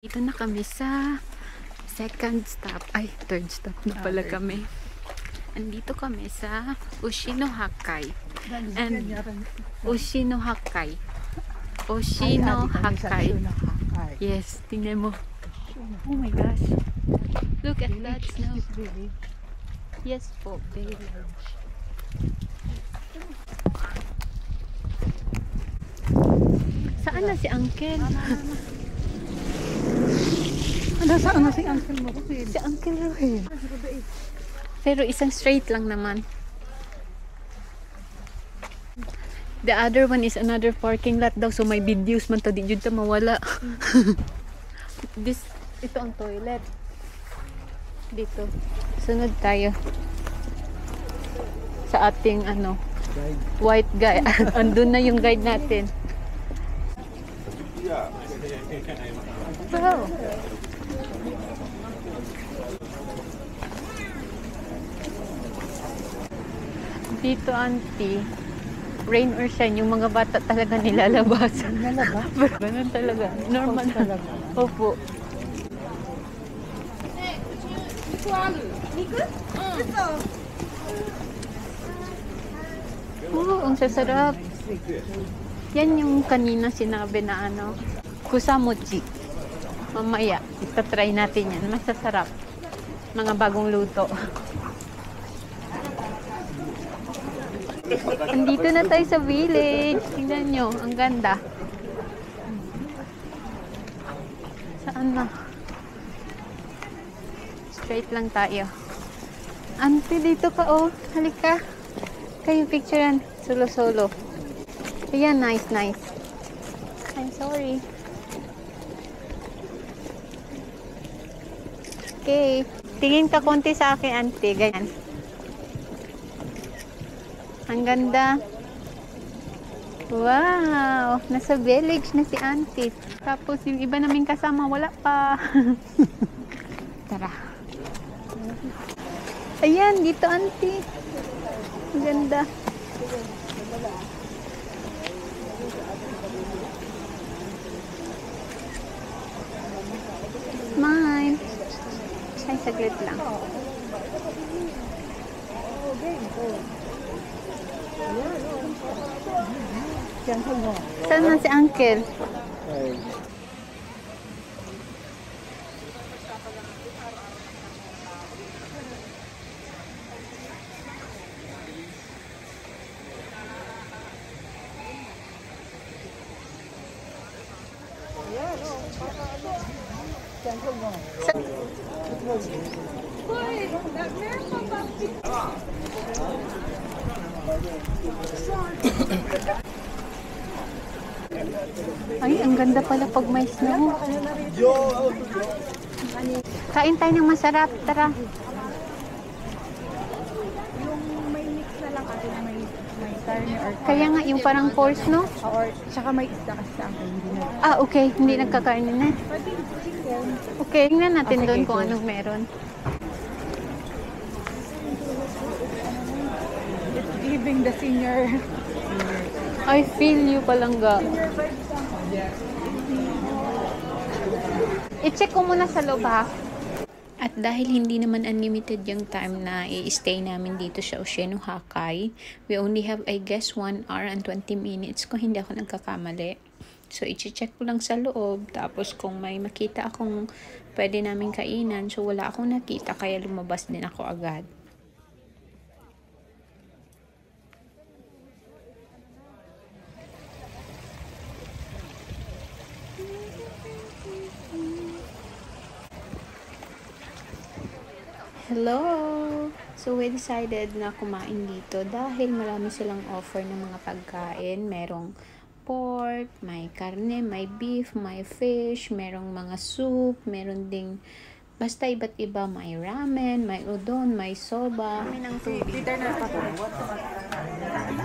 Dito na kami sa second stop. Ay, third stop na pala kami. Andito kami sa Ushino-Hakkai. And Ushino-Hakkai. Ushino-Hakkai. Yes, tingnan mo. Oh my gosh. Look at that snow. Yes po, very large. Saan na si Uncle? Saan na si Uncle mo? Si Uncle Rohel. Pero isang straight lang naman. The other one is another parking lot daw. So may videos man to. Di dyan ta mawala. Ito ang toilet. Dito. Sunod tayo. Sa ating white guy. Andun na yung guide natin. Wow. Dito, auntie, rain or shine, yung mga bata talaga nilalabas. Nalabas? Ganun talaga. Normal talaga. Opo. Oh, ang sasarap. Yan yung kanina sinabi na kusamochi. Mamaya, itatry natin yan. Masasarap. Mga bagong luto. Andito na tayo sa village. Tingnan nyo, ang ganda. Saan na? Straight lang tayo. Auntie, dito ka oh. Halika. Kayo picturean. Solo-solo. Ayan, nice. I'm sorry. Okay. Tingin ka konti sa akin, auntie. Ganyan. Ang ganda. Wow! Nasa village na si auntie. Tapos yung iba naming kasama, wala pa. Tara. Ayan, dito auntie. Ang ganda. Mine. Ay, saglit lang. Saan na si Uncle? Ay, ang ganda pala pag may snow. Kain tayo ng masarap. Tara. Yung may mix na lang kasi may karne or Kaya nga, yung parang course, no? or tsaka may isda kasi sa akin. Hindi na. Ah, okay. Hindi nagkakainin na. Pwede chicken. Okay, tingnan natin Okay, doon go. kung anong meron. It's giving the senior. I feel you palangga. I-check ko muna sa loob ha. At dahil hindi naman unlimited yung time na i-stay namin dito sa Ushino-Hakkai, we only have, I guess, 1 hour and 20 minutes kung hindi ako nagkakamali. So, i-check ko lang sa loob. Tapos, kung may makita akong pwede namin kainan, so wala akong nakita, kaya lumabas din ako agad. Hello! So, we decided na kumain dito dahil marami silang offer ng mga pagkain. Merong pork, may karne, may beef, may fish, merong mga soup, meron ding basta iba't iba. May ramen, may udon, may soba. Kami ng tubig. Peter na pa.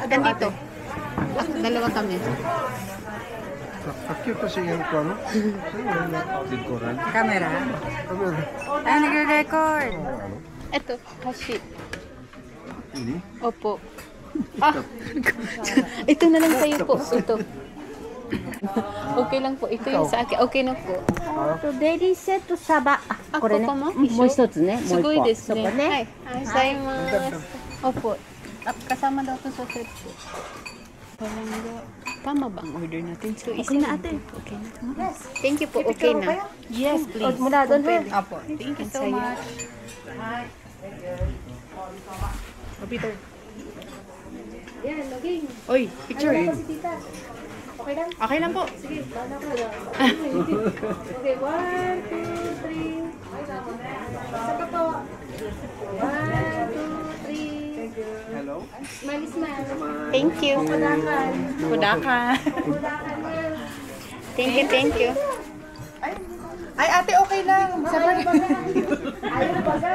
Ganito. Dalawa kami. Cute kasi yung ano? Lingkuran. Camera. Camera. Ay, nagre-record. Ito, hashi. Ini? Opo. Ah! Ito na lang sa'yo po. Ito. Okay lang po. Ito yung sa akin. Okay na po. デリセットサバ。あ、これね。ここももう一つね。もうすごい一個。ですね。そこね。はい。Gozaimasu. Opo. Kasama daw to sa set po. Palangga. Tama ba ang order natin? So, Okay na, ate. Okay na. Thank you po. Okay na. Yes, please. Mula doon ha. Apo. Thank you so much. Oh, Peter. Yan, loging. Oy, picture. Okay lang? Okay lang po. Sige, bala ko lang. Okay, 1, 2, 3. Isa pa po. 1, 2, 3. Hello? Smile, smile. Thank you. Kudakan. Kudakan. Kudakan na. Thank you, thank you. Ay, ate, okay lang. Sabay baga. Ayaw baga.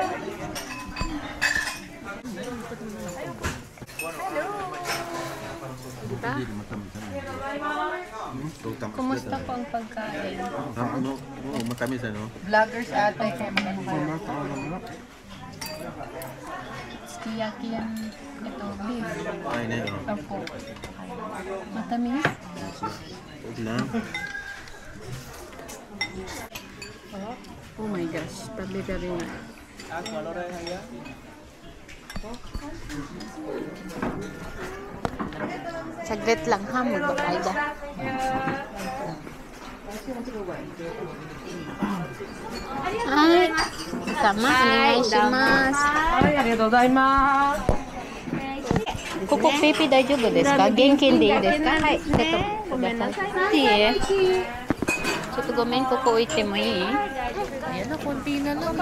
Diba? Kumusta po ang pagkain? Ano? Oo, matamis ano? Vloggers ate. Kaya magano kayo. Sukiyaki yan. Ito, beef. Ay, na yun. Opo. Matamis? Huwag lang. Oh my gosh. Tabi-tabi nga. Saglit lang ha, magbabayda. Ay, sama, onegaishimasu. Ay, arigatou gozaimasu. Koko pipi daijoubu desu ka? Genkin de ii desu ka? Hai,いいえ。ちょっとごめん、ここ置いてもいい? Ayan na, konti na lang.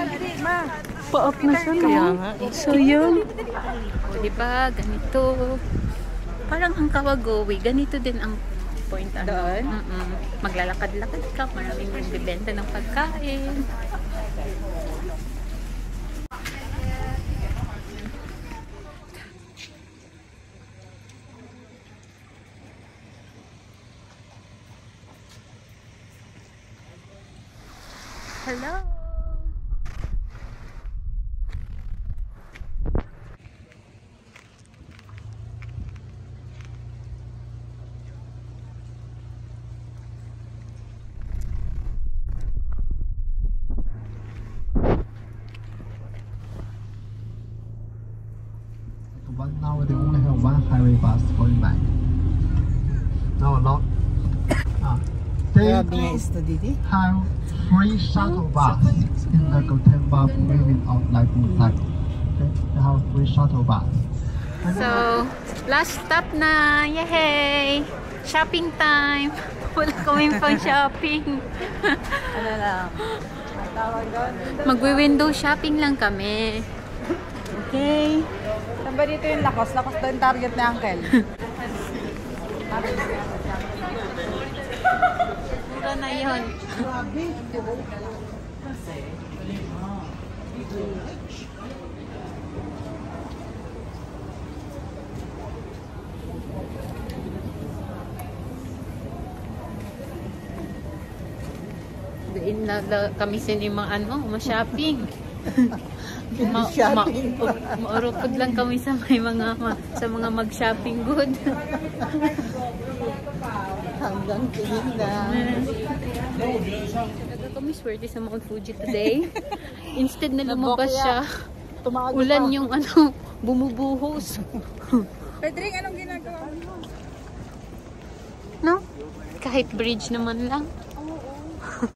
Pa-up na siya, no? So, yun. O, diba? Ganito. Parang ang Kawagoe, ganito din ang point. Ano? Doon? Maglalakad-lakad ka, maraming nagbibenta ng pagkain. Hello! But now they only have one highway bus going back. No, not. They have free shuttle bus in the Gotemba moving of Lightning Cycle. Okay, they have free shuttle bus. So, last stop na! Yay! Shopping time! Wala kaming pang shopping. Ano lang? Tawag doon. Magwi-window shopping lang kami. Okay? Saan ba dito yung lakos? Lakos daw yung target ni Uncle. Mura na yun. Doon na kami sinimang ma-shopping. Maurupod lang kami sa mga mag-shopping good. Hanggang tingin na. Talaga kami swerte sa Mount Fuji today. Instead na lumabas siya, ulan yung bumubuhos. Pedring, anong ginagawa mo? No? Kahit bridge naman lang.